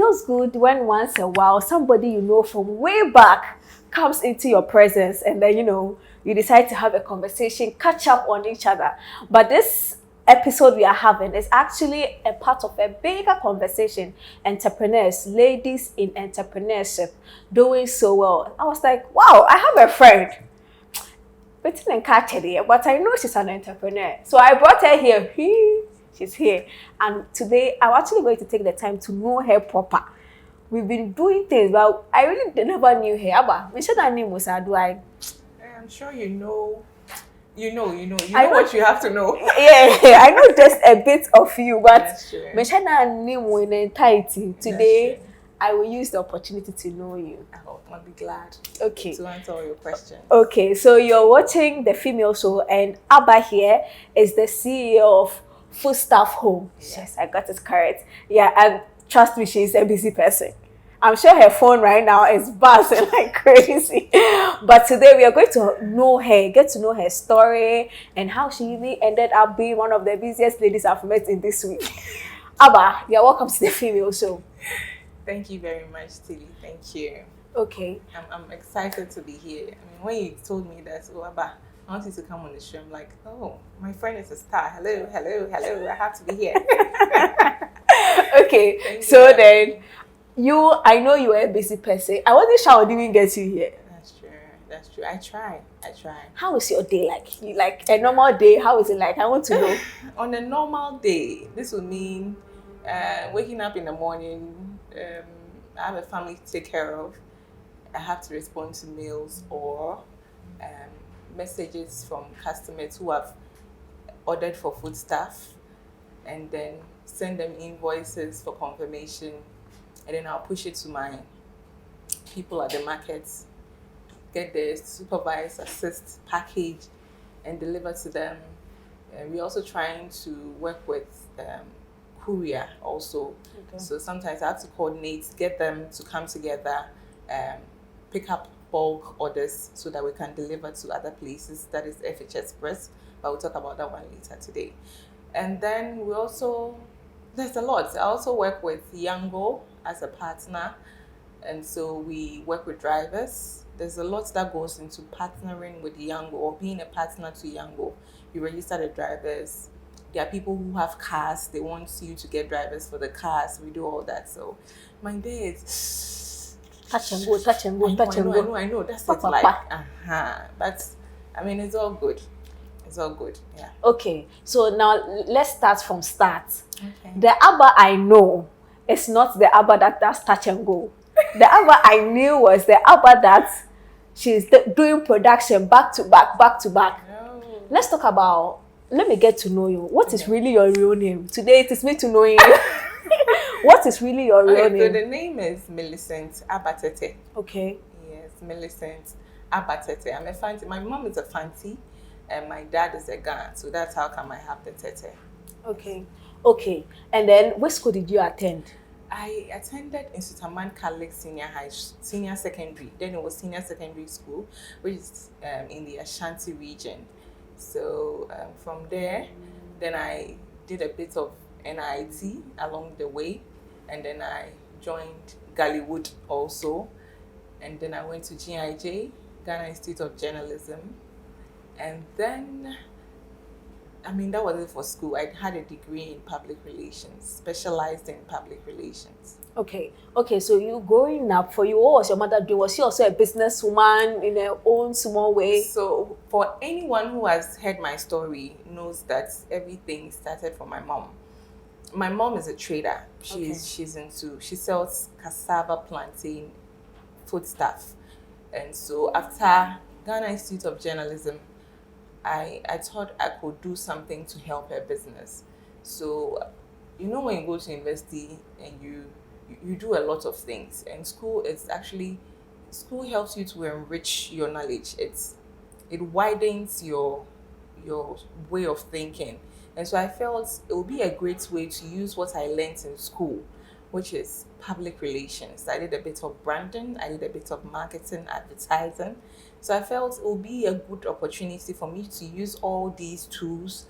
feels good when once a while somebody you know from way back comes into your presence, and then you decide to have a conversation, catch up on each other. But this episode we are having is actually a part of a bigger conversation. Entrepreneurs, ladies in entrepreneurship, doing so well. I was like, wow, I have a friend. But I know she's an entrepreneur. So I brought her here. She's here. And today I'm actually going to take the time to know her proper. We've been doing things, but I really never knew her. Abba, I'm sure you know what you have to know. Yeah, I know just a bit of you, but today I will use the opportunity to know you. I'll be glad to answer all your questions. Okay, so you're watching the female show, and Abba here is the CEO of Food Staff Home. Yes, I got it correct. Yeah, and trust me, she's a busy person. I'm sure her phone right now is buzzing like crazy. But today we are going to know her, get to know her story, and how she even ended up being one of the busiest ladies I've met in this week. Abba, you're welcome to the female show. Thank you very much, Tilly. Thank you. Okay. I'm excited to be here. I mean, when you told me that, Abba, I want you to come on the show, I'm like, oh, my friend is a star. Hello. I have to be here. Okay. So then, I know you are a busy person. I wasn't sure I would even get you here. That's true. I try. How is your day like? Like a normal day, how is it like? I want to know. On a normal day, this would mean waking up in the morning. I have a family to take care of. I have to respond to mails or messages from customers who have ordered for food stuff, and then send them invoices for confirmation, and then I'll push it to my people at the market, get the supervise, assist, package, and deliver to them. And we're also trying to work with courier also. Okay. So sometimes I have to coordinate, get them to come together, pick up bulk orders so that we can deliver to other places. That is FH Express, but we'll talk about that one later today. And then there's a lot. I also work with Yango as a partner, and so we work with drivers. There's a lot that goes into partnering with Yango or being a partner to Yango. You register the drivers. There are people who have cars. They want you to get drivers for the cars. We do all that. So my day is touch and go. I know. That's it. But I mean, it's all good. Yeah. Okay. So now let's start from start. Okay. The ABBA I know is not the ABBA that does touch and go. The ABBA I knew was the ABBA that she's doing production back to back. No. Let's talk about. Let me get to know you. What is really your real name? Today it is me to know you. What is really your real name? So the name is Millicent ABA Tetteh. Okay. Yes, Millicent ABA Tetteh. I'm a Fanti. My mom is a Fanti, and my dad is a Gan. So that's how come I have the Tetteh. Okay. And then, what school did you attend? I attended Institutaman Catholic Senior Secondary. Then it was Senior Secondary School, which is in the Ashanti region. So from there, then I did a bit of NIT along the way, and then I joined Gallywood also, and then I went to GIJ, Ghana Institute of Journalism, and then, I mean, that was it for school. I had a degree in public relations, specialized in public relations. Okay, so you growing up, for you, what was your mother doing? Was she also a businesswoman in her own small way? So for anyone who has heard my story knows that everything started from my mom. My mom is a trader. She sells cassava, plantain, food stuff. And so after Ghana Institute of Journalism, I thought I could do something to help her business. So, when you go to university and you do a lot of things, and school helps you to enrich your knowledge. It widens your way of thinking. And so I felt it would be a great way to use what I learned in school, which is public relations. I did a bit of branding, I did a bit of marketing, advertising. So I felt it would be a good opportunity for me to use all these tools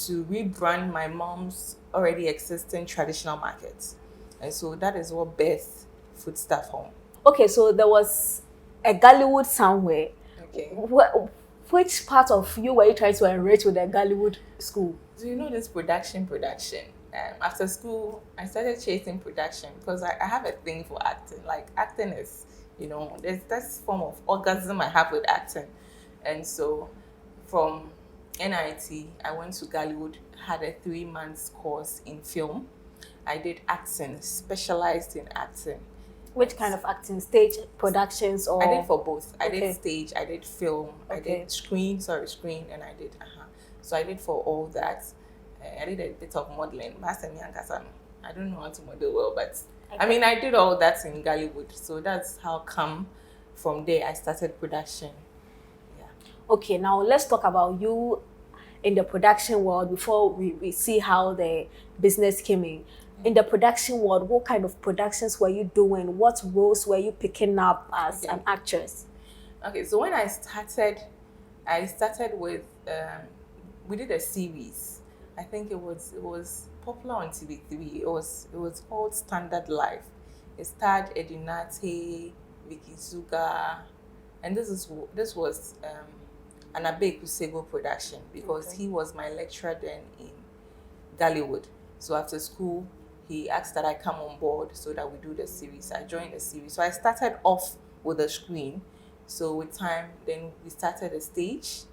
to rebrand my mom's already existing traditional markets. And so that is what birthed Foodstaff Home. Okay, so there was a Gollywood somewhere. Okay. Which part of you were you trying to enrich with the Gollywood school? Do you know this production? After school, I started chasing production because I have a thing for acting. Like acting is, there's this form of orgasm I have with acting. And so from NIT, I went to Gollywood, had a 3 months course in film. I did acting, specialized in acting. Which kind of acting? Stage productions or? I did for both. I Okay. did stage, I did film, I Okay. did screen, and I did So I did for all that. I did a bit of modeling. I don't know how to model well, but I mean, I did all that in Gollywood. So that's how come from there I started production. Yeah. Okay, now let's talk about you in the production world before we see how the business came in. In the production world, what kind of productions were you doing? What roles were you picking up as an actress? Okay, so when I started with we did a series. I think it was popular on TV3. It was called Standard Life. It starred Edinate, Vicky Zuga, and this was an ABA Tetteh production because he was my lecturer then in Gollywood. So after school, he asked that I come on board so that we do the series. I joined the series. So I started off with a screen. So with time, then we started a stage.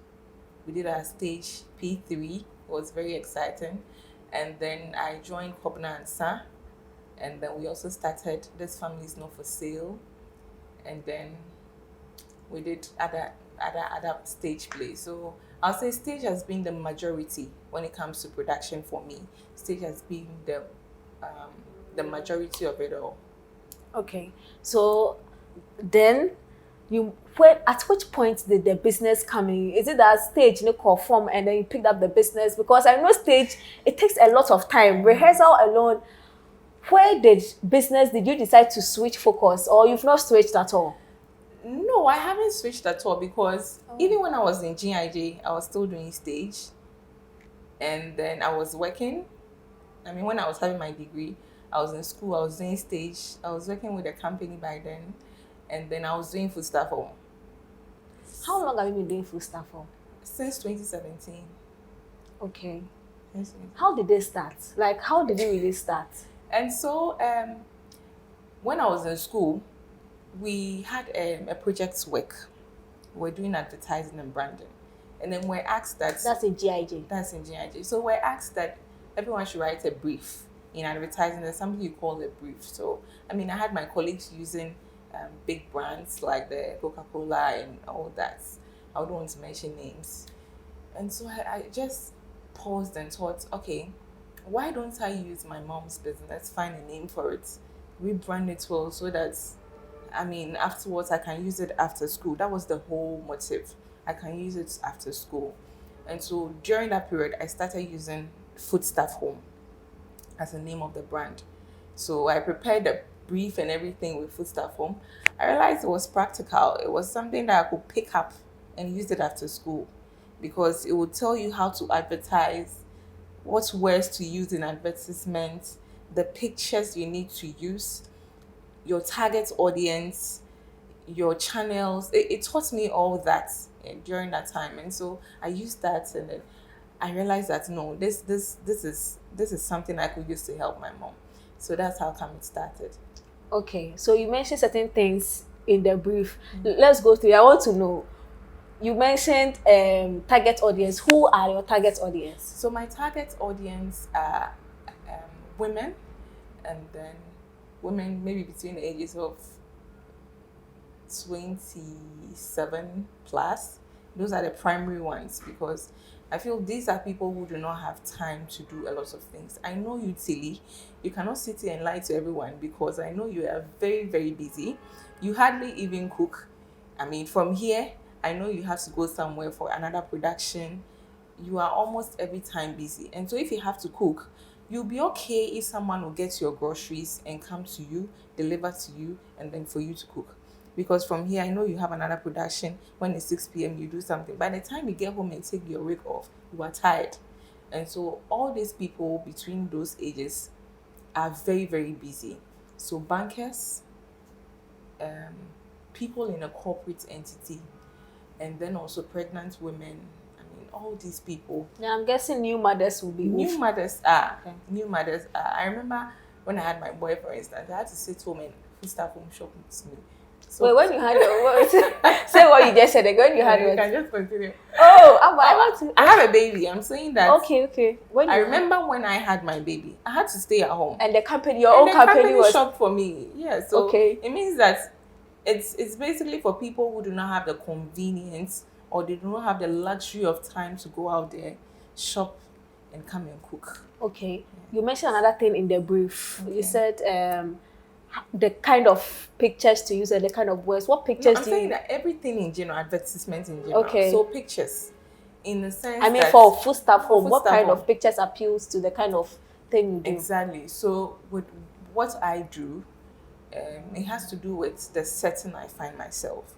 We did our stage P3. It was very exciting. And then I joined Kobna and Sa. And then we also started This Family Is Not For Sale. And then we did other stage plays. So I'll say stage has been the majority when it comes to production for me. Stage has been the majority of it all. Okay, so then at which point did the business come in? Is it that stage call form and then you picked up the business? Because I know stage, it takes a lot of time. Rehearsal alone. Where did you decide to switch focus, or you've not switched at all? No, I haven't switched at all because even when I was in GIJ, I was still doing stage. And then I was working. I mean, when I was having my degree, I was in school, I was doing stage. I was working with a company by then. And then I was doing Foodstaff Home. How long have you been doing Foodstaff Home? Since 2017. Okay. Yes. How did they start? Like, how did it really start? And so, when I was in school, we had a project work. We were doing advertising and branding. And then we're asked that... That's in GIJ? That's in GIJ. So we're asked that everyone should write a brief. In advertising, there's something you call a brief. So, I mean, I had my colleagues using big brands like the Coca-Cola and all that. I don't want to mention names. And so I just paused and thought, okay, why don't I use my mom's business, find a name for it, rebrand it well so that, I mean, afterwards I can use it after school. That was the whole motive. I can use it after school. And so during that period, I started using Foodstaff Home as the name of the brand. So I prepared the brief and everything with Foodstaff Home. I realized it was practical. It was something that I could pick up and use it after school because it would tell you how to advertise, what words to use in advertisements, the pictures you need to use, your target audience, your channels. It taught me all that during that time. And so I used that and then I realized that no, this is something I could use to help my mom. So that's how come it started. Okay, so you mentioned certain things in the brief. Let's go through. I want to know. You mentioned target audience. Who are your target audience? So my target audience are women, and then women maybe between the ages of 27 plus. Those are the primary ones because I feel these are people who do not have time to do a lot of things. I know you, Tilly, you cannot sit here and lie to everyone because I know you are very, very busy. You hardly even cook. I mean, from here, I know you have to go somewhere for another production. You are almost every time busy. And so if you have to cook, you'll be okay if someone will get your groceries and come to you, deliver to you, and then for you to cook. Because from here, I know you have another production. When it's 6 p.m., you do something. By the time you get home and take your week off, you are tired. And so all these people between those ages are very, very busy. So bankers, um, people in a corporate entity, and then also pregnant women. I mean, all these people. Yeah, I'm guessing new mothers will be New oof. mothers are. New mothers are. I remember when I had my boy, for instance, I had to sit home and food staff home shop with me. So Wait, when you had your what? Say what you just said again. When you had you what? can just continue. Oh, I want to. I have a baby. I'm saying that. Okay. When I you remember when I had my baby, I had to stay at home. and the company, your And own the company was shop for me. Yeah. So okay. it means that it's basically for people who do not have the convenience or they do not have the luxury of time to go out there, shop, and come and cook. Okay. You mentioned another thing in the brief. Okay. You said the kind of pictures to use and the kind of words. What No, pictures I'm do saying you? that everything in general, advertisements in general. Okay. So pictures, in the sense I mean, that for food staff for home, food what staff kind home. of pictures appeals to the kind of thing you do? Exactly. So with what I do, it has to do with the setting I find myself.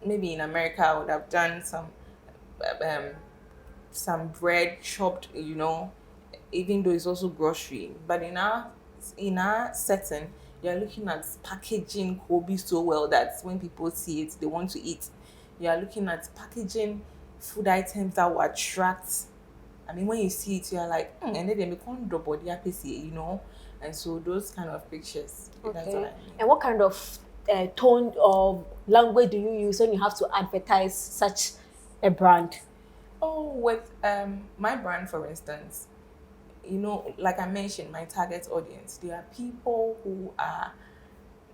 Maybe in America, I would have done some bread chopped, even though it's also grocery. But in our setting, you're looking at packaging Kobe so well that when people see it, they want to eat. You are looking at packaging food items that will attract. I mean, when you see it, you're like, and then they become double the APC. And so those kind of pictures. That's what I Okay. mean. And what kind of tone or language do you use when you have to advertise such a brand? Oh, with my brand, for instance, like I mentioned, my target audience, they are people who are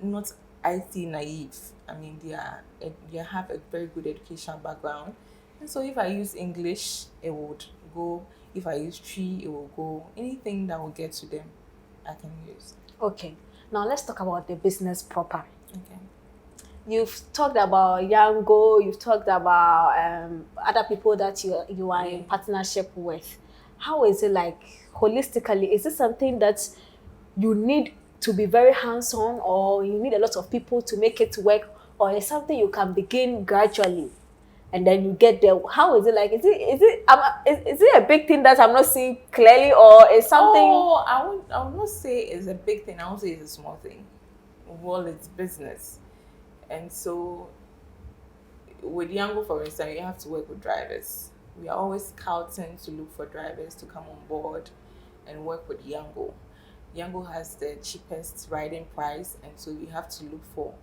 not IT naive. I mean, they have a very good educational background, and so if I use English, it would go. If I use tree, it will go. Anything that will get to them, I can use. Okay. Now let's talk about the business proper. Okay. You've talked about Yango. You've talked about other people that you are in partnership with. How is it like holistically? Is it something that you need to be very hands-on, or you need a lot of people to make it work, or is something you can begin gradually and then you get there? How is it like? Is it a big thing that I'm not seeing clearly, or is something? Oh, I would not say it's a big thing. I would say it's a small thing. Well, it's business. And so with Yango, for instance, you have to work with drivers. We are always scouting to look for drivers to come on board and work with Yango. Yango has the cheapest riding price, and so we have to look for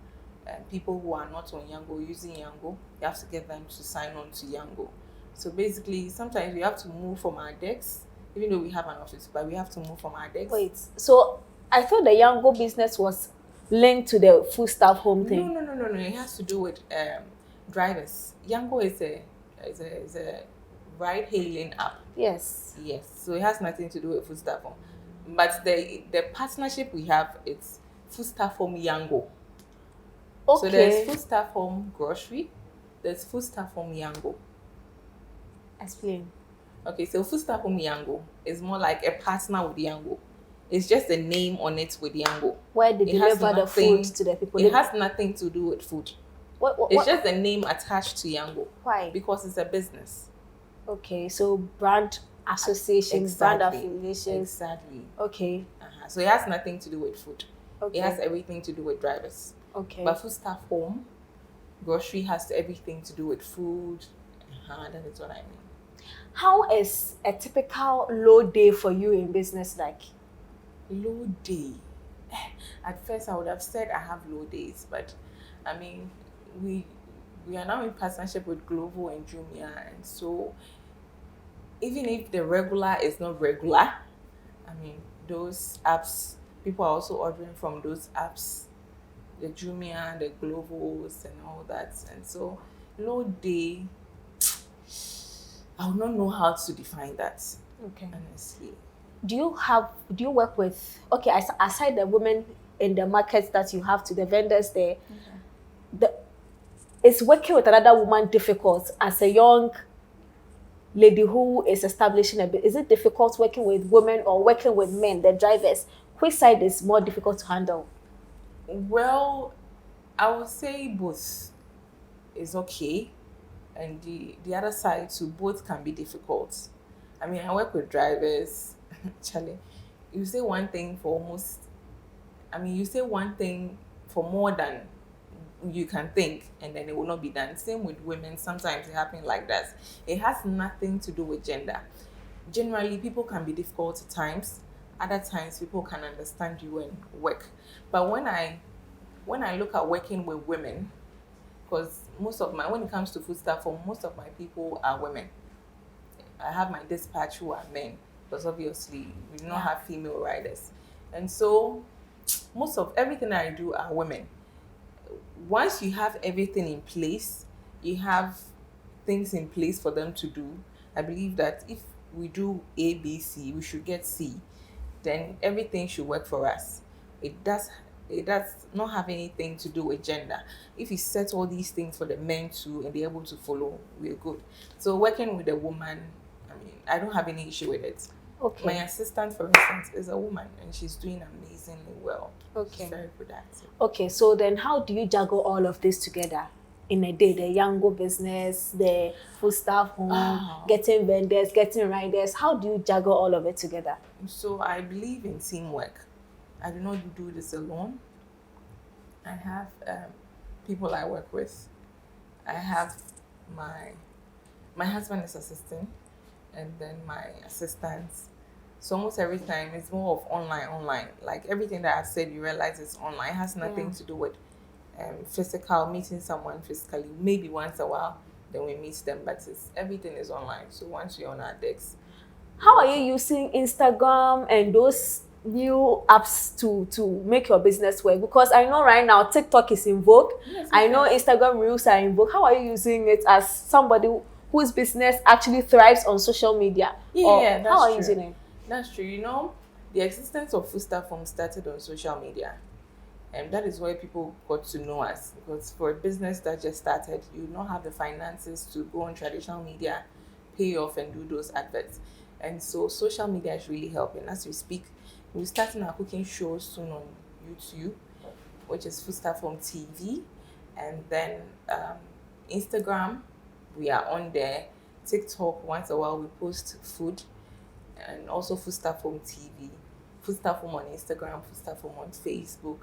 people who are not on Yango using Yango. You have to get them to sign on to Yango. So basically, sometimes we have to move from our decks, even though we have an office, but we have to move from our decks. Wait, so I thought the Yango business was linked to the food staff home thing. No. It has to do with drivers. Yango is a ride hailing app. Yes. Yes. So it has nothing to do with food staff home. But the partnership we have, it's food staff home Yango. Okay. So there's food staff home grocery, there's food staff home Yango. Explain. Okay, so food staff home Yango is more like a partner with Yango. It's just a name on it with Yango. Where they deliver the food to the people. It has nothing to do with food. It's just a name attached to Yango. Why? Because it's a business. Okay, so brand associations, brand affiliations. Exactly. Okay. So it has nothing to do with food. Okay. It has everything to do with drivers. Okay. But food staff home, grocery has everything to do with food. That is what I mean. How is a typical low day for you in business like? Low day. At first, I would have said I have low days, but I mean, we are now in partnership with Global and Jumia, and so even if the regular is not regular, I mean, those apps, people are also ordering from those apps, the Jumia, the Globals, and all that, and so low day. I would not know how to define that. Okay. Honestly. Do you work with, okay, aside the women in the markets that you have to the vendors there, is working with another woman difficult as a young lady who is establishing a bit? Is it difficult working with women or working with men, the drivers? Which side is more difficult to handle? Well, I would say both is okay, and the other side too, both can be difficult. I mean, I work with drivers, Charlie. you say one thing for you say one thing for more than you can think, and then it will not be done. Same with women, sometimes it happens like that. It has nothing to do with gender. Generally, people can be difficult at times. Other times, people can understand you and work. But when I look at working with women, because when it comes to food stuff, for most of my people are women. I have my dispatch who are men, because obviously we do not have female riders, and so most of everything I do are women. Once you have everything in place, you have things in place for them to do. I believe that if we do A, B, C, we should get C. Then everything should work for us. It does not have anything to do with gender. If you set all these things for the men to and they're able to follow, we're good. So working with a woman, I don't have any issue with it. Okay. My assistant, for instance, is a woman and she's doing amazingly well. Okay. She's very productive. Okay, so then how do you juggle all of this together in a day? The Yango business, the food staff home, getting vendors, getting riders. How do you juggle all of it together? So I believe in teamwork. I do not do this alone. I have people I work with. I have my husband is assistant, and then my assistants. So almost every time it's more of online. Like everything that I've said, you realize it's online. It has nothing to do with physical, meeting someone physically. Maybe once a while, then we meet them, but everything is online. So once you're on our decks. How are you using Instagram and those new apps to make your business work? Because I know right now TikTok is in vogue. Yes, I know Instagram Reels are in vogue. How are you using it as somebody whose business actually thrives on social media? Yeah, that's how are you true. using it? That's true. You know, the existence of Food Staff Home started on social media. And that is where people got to know us. Because for a business that just started, you do not have the finances to go on traditional media, pay off and do those adverts. And so social media is really helping. As we speak, we're starting our cooking shows soon on YouTube, which is Food Staff Home TV. And then Instagram, we are on there. TikTok, once a while we post food. And also Food Staff Home TV. Food Staff Home on Instagram, Food Staff Home on Facebook,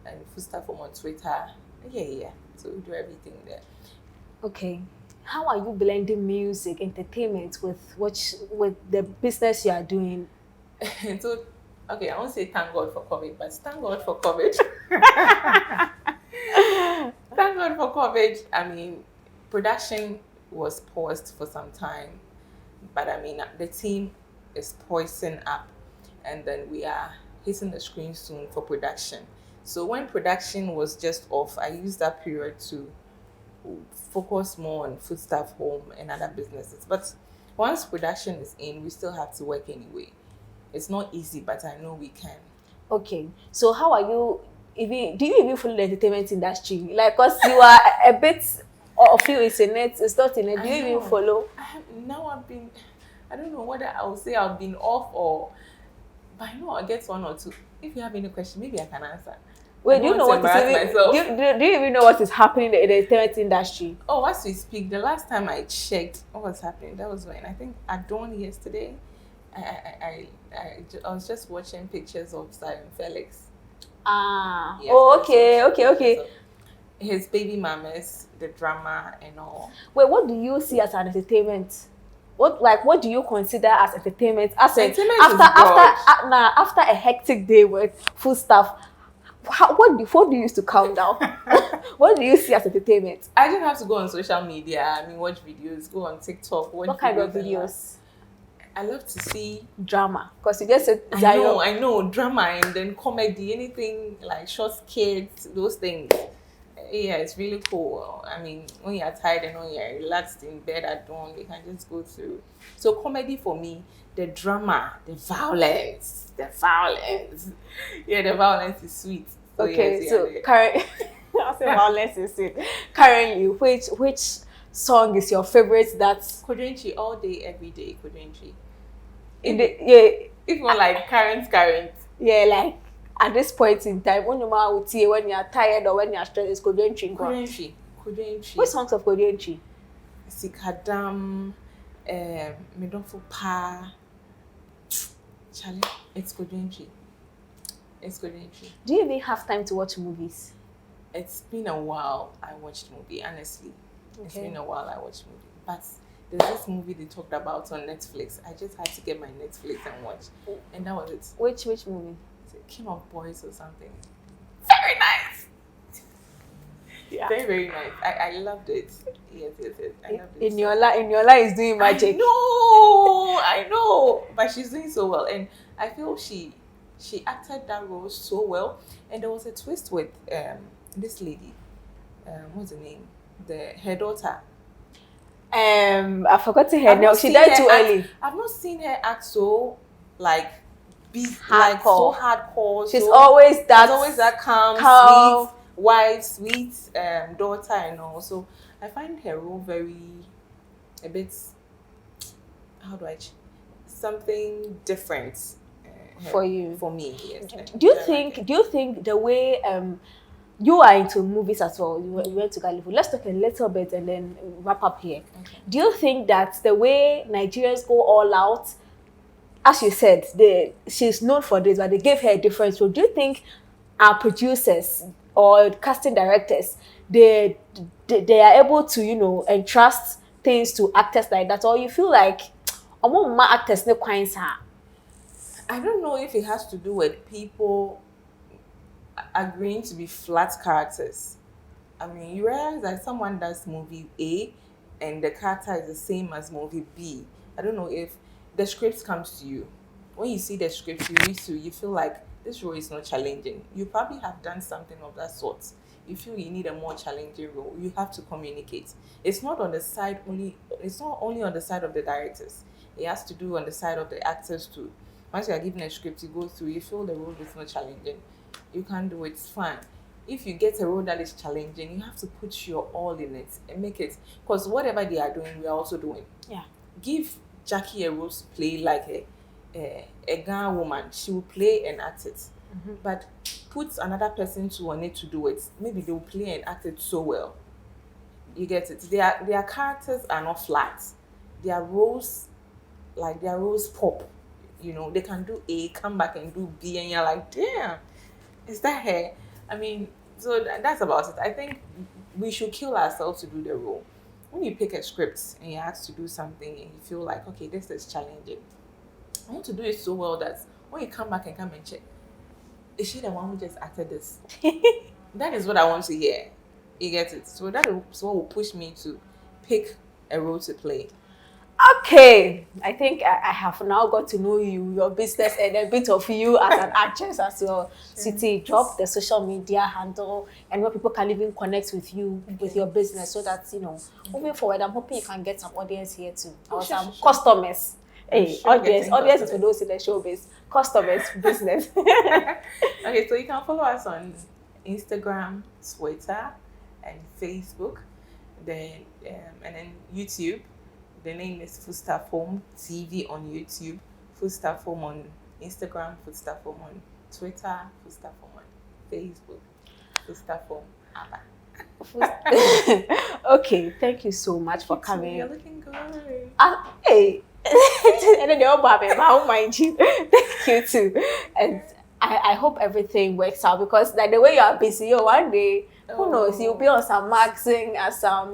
and Food Staff Home on Twitter. Yeah. So we do everything there. Okay. How are you blending music, entertainment with the business you are doing? So, okay, I won't say thank God for COVID, but thank God for COVID. Thank God for COVID. I mean, production was paused for some time, but I mean, the team is poising up, and then we are hitting the screen soon for production. So when production was just off, I used that period to focus more on Food Staff Home and other businesses. But once production is in, we still have to work anyway. It's not easy, but I know we can. Okay, so how are you do you even follow the entertainment industry? Like, because you are a bit of you is in it, it's not in it. Do you even follow? I don't know whether I will say I've been off or, but I know I'll get one or two. If you have any question, maybe I can answer. Wait, do you know what do you even know what is happening in the entertainment industry? Oh, as we speak, the last time I checked what was happening, that was when I think at dawn yesterday, I was just watching pictures of Simon Felix. Yes, oh, okay. His baby mamas, the drama and all. Wait, what do you see as an entertainment? What do you consider as entertainment? After a hectic day with food stuff, what do you use to calm down? What do you see as entertainment? I just have to go on social media. Watch videos, go on TikTok. What kind of videos? I love to see drama, because you just said I know drama, and then comedy, anything like short skits, those things. Yeah, it's really cool. When you're tired and when you're relaxed in bed at dawn, you can just go through. So comedy for me, the drama, the violence. Yeah, the violence is sweet. So okay, yes, so currently, I'll say violence is sweet. Currently, which song is your favorite? That's Kodrenchi, all day, every day, Kodrenchi. If you want like current. Yeah, like at this point in time, when you're tired or when you're stressed, it's Kodrenchi. What songs of Kodrenchi? Sikadam, Medonfo Pa, Charlie, it's good entry. It's good entry. Do you even have time to watch movies? It's been a while I watched movie, honestly. It's Okay. been a while I watched movie. But there's this movie they talked about on Netflix. I just had to get my Netflix and watch. And that was it. Which movie? It's a King of Boys or something. Very nice. Yeah. Very, very nice. I loved it. Yes. I loved it. In your life is doing magic. I know. But she's doing so well. And I feel she acted that role so well. And there was a twist with this lady. What's her name? Her daughter. I forgot to her I've name. not She seen died her too act- early. I've not seen her act so like Hardcore. so hardcore. She's so, always that. She's always that calm, calm. sweet wife, sweet daughter, and all. So I find her role a bit. How do something different For you. For me, yes. Do you think the way you are into movies as well? You went to Galilee. Let's talk a little bit and then wrap up here. Okay. Do you think that the way Nigerians go all out, as you said, she's known for this, but they gave her a different role? Do you think our producers or casting directors they are able to entrust things to actors like that, or you feel like actors no quite I don't know if it has to do with people agreeing to be flat characters. I mean, you realize that someone does movie A and the character is the same as movie B. I don't know if the script comes to you. When you see the script, you read through, you feel like this role is not challenging. You probably have done something of that sort. You feel you need a more challenging role. You have to communicate. It's not on the side only. It's not only on the side of the directors. It has to do on the side of the actors too. Once you are given a script, you go through, you feel the role is not challenging. You can't do it, it's fine. If you get a role that is challenging, you have to put your all in it and make it. Because whatever they are doing, we are also doing. Yeah. Give Jackie a role to play like a Ghana woman. She will play and act it. Mm-hmm. But put another person on it to do it. Maybe they will play and act it so well. You get it? Their characters are not flat. Their roles pop. They can do A, come back and do B, and you're like, damn, is that her? I mean, so that's about it. I think we should kill ourselves to do the role. When you pick a script and you're asked to do something and you feel like, okay, this is challenging, I want to do it so well that when you come back and check, is she the one who just acted this? That is what I want to hear. You get it? So that is what will push me to pick a role to play. Okay, I think I have now got to know you, your business, and a bit of you as an actress as well. Sure. City, drop the social media handle and where people can even connect with you, with your business, so that, moving forward, I'm hoping you can get some audience here too, or some customers. Hey, audience is for those in the showbiz. Customers, business. Okay, so you can follow us on Instagram, Twitter, and Facebook, and then YouTube. The name is Foodstuff Home TV on YouTube, Foodstuff Home on Instagram, Foodstuff Home on Twitter, Foodstuff Home on Facebook, Foodstuff Home ABBA. Okay, thank you so much for coming. You're looking good. Hey. And then they all I don't mind you. Thank you too. And I hope everything works out, because like the way you are busy, one day, who knows, you'll be on some magazine as some,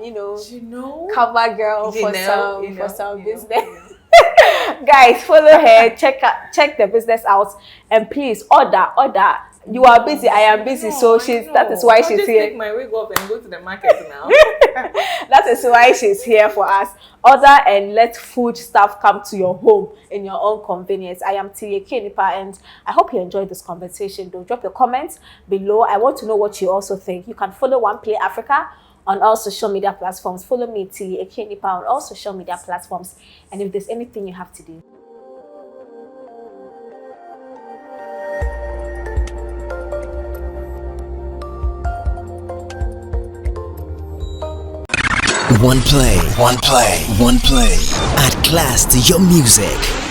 cover girl for some business. Guys, follow her, check the business out, and please order. You are busy, I am busy, so that is why she's here. Take my wig off and go to the market now. That is why she's here for us. Order and let food stuff come to your home in your own convenience. I am Tilye Kenipa, and I hope you enjoyed this conversation. Don't drop your comments below. I want to know what you also think. You can follow One Play Africa on all social media platforms. Follow me, Tilye Kenipa, on all social media platforms. And if there's anything you have to do, One play. Add class to your music.